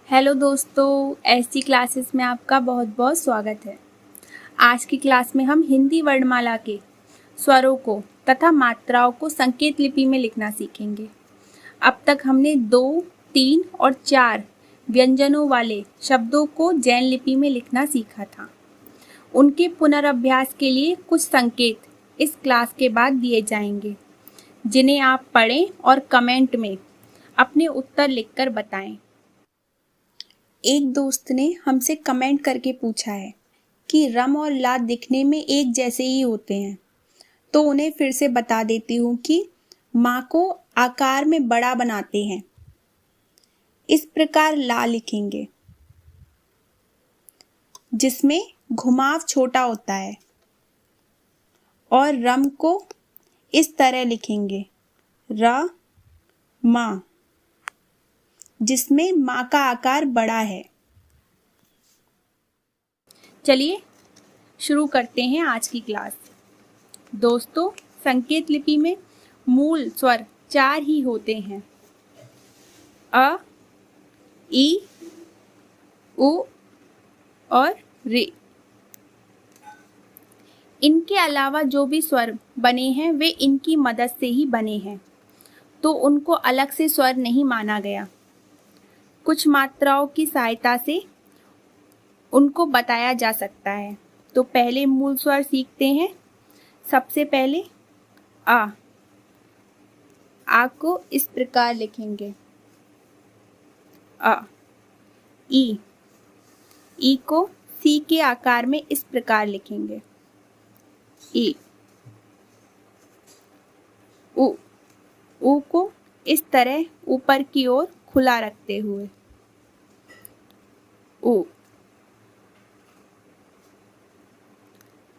Hello दोस्तों, ऐसी classes में आपका बहुत बहुत स्वागत है। आज की क्लास में हम हिंदी वर्णमाला के स्वरों को तथा मात्राओं को संकेत लिपि में लिखना सीखेंगे। अब तक हमने 2, 3 और 4 व्यंजनों वाले शब्दों को जैन लिपि में लिखना सीखा था। उनके पुनर्अभ्यास के लिए कुछ संकेत इस क्लास के बाद दिए जाएंगे, जिन्हें आप पढ़ें और कमेंट में अपने उत्तर लिखकर बताएं। एक दोस्त ने हमसे कमेंट करके पूछा है कि रम और ला दिखने में एक जैसे ही होते हैं, तो उन्हें फिर से बता देती हूँ कि माँ को आकार में बड़ा बनाते हैं। इस प्रकार ला लिखेंगे, जिसमें घुमाव छोटा होता है, और रम को इस तरह लिखेंगे र मा, जिसमें माँ का आकार बड़ा है। चलिए शुरू करते हैं आज की क्लास। दोस्तों, संकेत लिपि में मूल स्वर 4 ही होते हैं: अ, ई, उ और रे। इनके अलावा जो भी स्वर बने हैं वे इनकी मदद से ही बने हैं, तो उनको अलग से स्वर नहीं माना गया। कुछ मात्राओं की सहायता से उनको बताया जा सकता है। तो पहले मूल स्वर सीखते हैं। सबसे पहले आ को इस प्रकार लिखेंगे अ। ई को सी के आकार में इस प्रकार लिखेंगे ई। उ को इस तरह ऊपर की ओर खुला रखते हुए उ।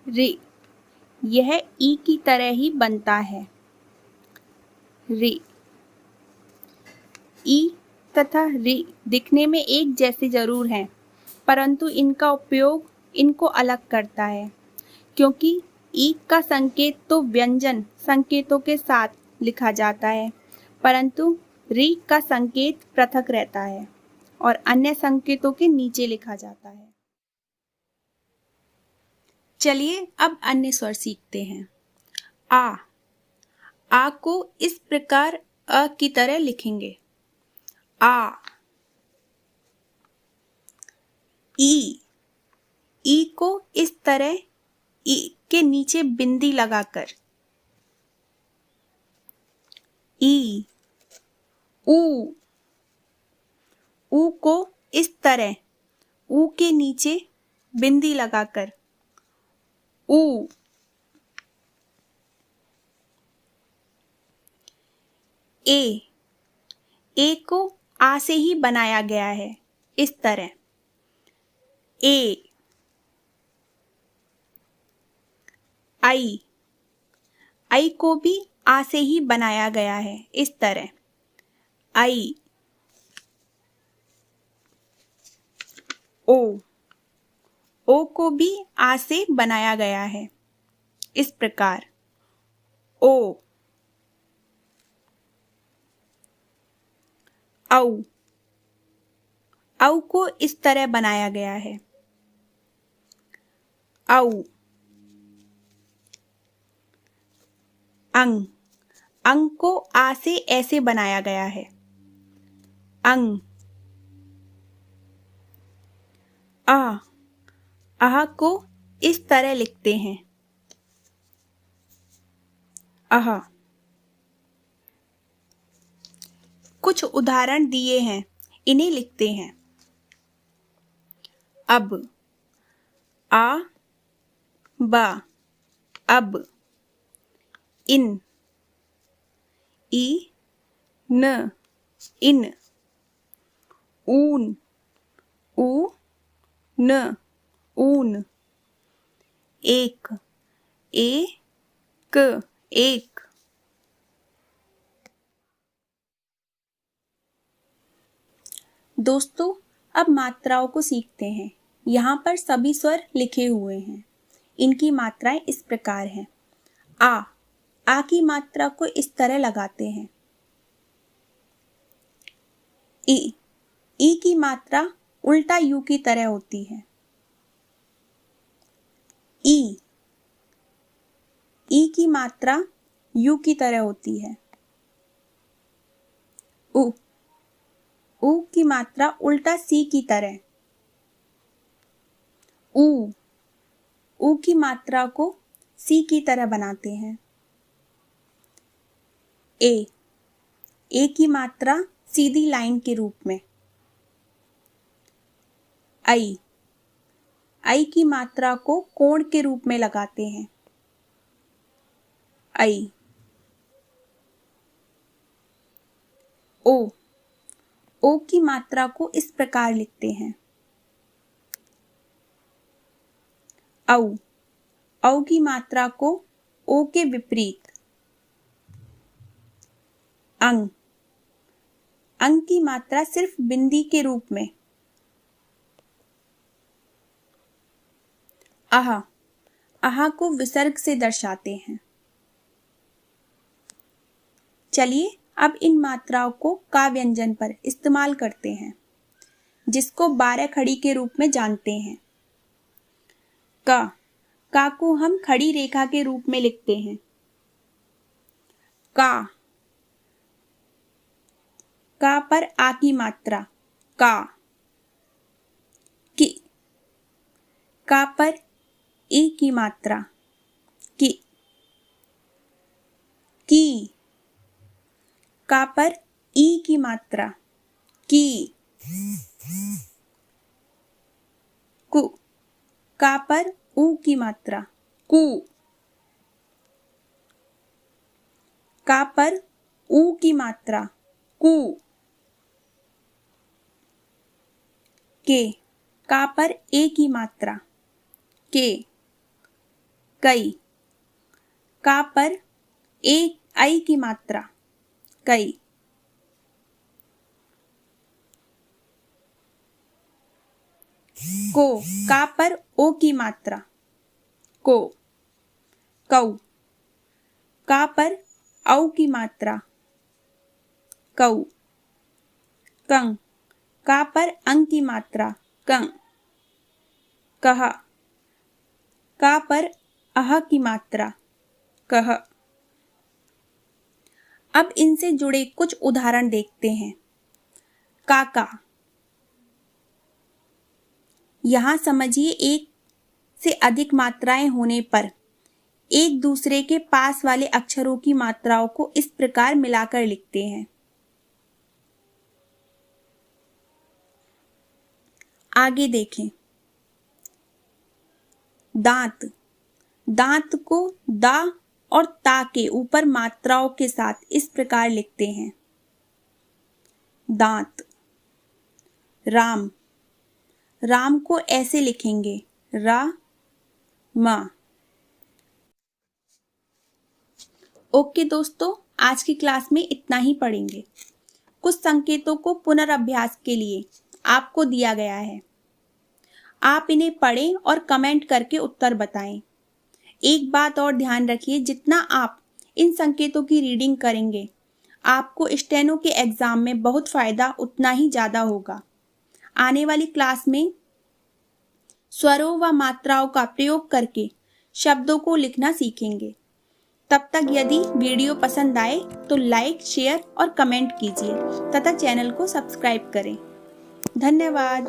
रे, यह ई की तरह ही बनता है रे। ई तथा रे दिखने में एक जैसे जरूर हैं, परंतु इनका उपयोग इनको अलग करता है, क्योंकि ई का संकेत तो व्यंजन संकेतों के साथ लिखा जाता है, परंतु री का संकेत पृथक रहता है और अन्य संकेतों के नीचे लिखा जाता है। चलिए अब अन्य स्वर सीखते हैं। आ को इस प्रकार अ की तरह लिखेंगे आ। ई को इस तरह ई के नीचे बिंदी लगाकर ई। ऊ को इस तरह ऊ के नीचे बिंदी लगाकर ऊ। ए को आ से ही बनाया गया है, इस तरह ए। आई को भी आ से ही बनाया गया है, इस तरह आई। ओ को भी आ से बनाया गया है, इस प्रकार ओ। औ को इस तरह बनाया गया है औ। अंग को आ से ऐसे बनाया गया है अंग। आह को इस तरह लिखते हैं आह। कुछ उदाहरण दिए हैं, इन्हें लिखते हैं। अब आ बा, अब। इन ई न, इन। ऊन ऊ न, ऊन। एक एक। दोस्तों, अब मात्राओं को सीखते हैं। यहाँ पर सभी स्वर लिखे हुए हैं। इनकी मात्राएं इस प्रकार हैं। आ की मात्रा को इस तरह लगाते हैं। ई ई की मात्रा उल्टा यू की तरह होती है। ई की मात्रा यू की तरह होती है। उ की मात्रा उल्टा सी की तरह। ऊ की मात्रा को सी की तरह बनाते हैं। ए की मात्रा सीधी लाइन के रूप में। आई की मात्रा को कोण के रूप में लगाते हैं। ओ की मात्रा को इस प्रकार लिखते हैं। औ की मात्रा को ओ के विपरीत। अंग की मात्रा सिर्फ बिंदी के रूप में। आहा को विसर्ग से दर्शाते हैं। चलिए अब इन मात्राओं को का व्यंजन पर इस्तेमाल करते हैं, जिसको 12 खड़ी के रूप में जानते हैं। का को हम खड़ी रेखा के रूप में लिखते हैं। का पर आ की मात्रा का। का पर ई की मात्रा की। का पर ई की मात्रा की। का पर ऊ की मात्रा कु। का पर ऊ की मात्रा कु। का पर ए की मात्रा के। कई। का पर आई की मात्रा कई। का पर ओ की मात्रा को। कऊ। का पर औ की मात्रा कऊ। का पर अंग की मात्रा कंग। का पर अह की मात्रा कह। अब इनसे जुड़े कुछ उदाहरण देखते हैं। काका। यहां समझिए एक से अधिक मात्राएं होने पर एक दूसरे के पास वाले अक्षरों की मात्राओं को इस प्रकार मिलाकर लिखते हैं। आगे देखें। दांत को दा और ता के ऊपर मात्राओं के साथ इस प्रकार लिखते हैं। दांत। राम को ऐसे लिखेंगे रा मा। ओके दोस्तों, आज की क्लास में इतना ही पढ़ेंगे। कुछ संकेतों को पुनर्अभ्यास के लिए आपको दिया गया है। आप इन्हें पढ़ें और कमेंट करके उत्तर बताएं। एक बात और ध्यान रखिए, जितना आप इन संकेतों की रीडिंग करेंगे आपको स्टेनो के एग्जाम में बहुत फायदा उतना ही ज्यादा होगा। आने वाली क्लास में स्वरों व मात्राओं का प्रयोग करके शब्दों को लिखना सीखेंगे। तब तक यदि वीडियो पसंद आए तो लाइक, शेयर और कमेंट कीजिए तथा चैनल को सब्सक्राइब करें। धन्यवाद।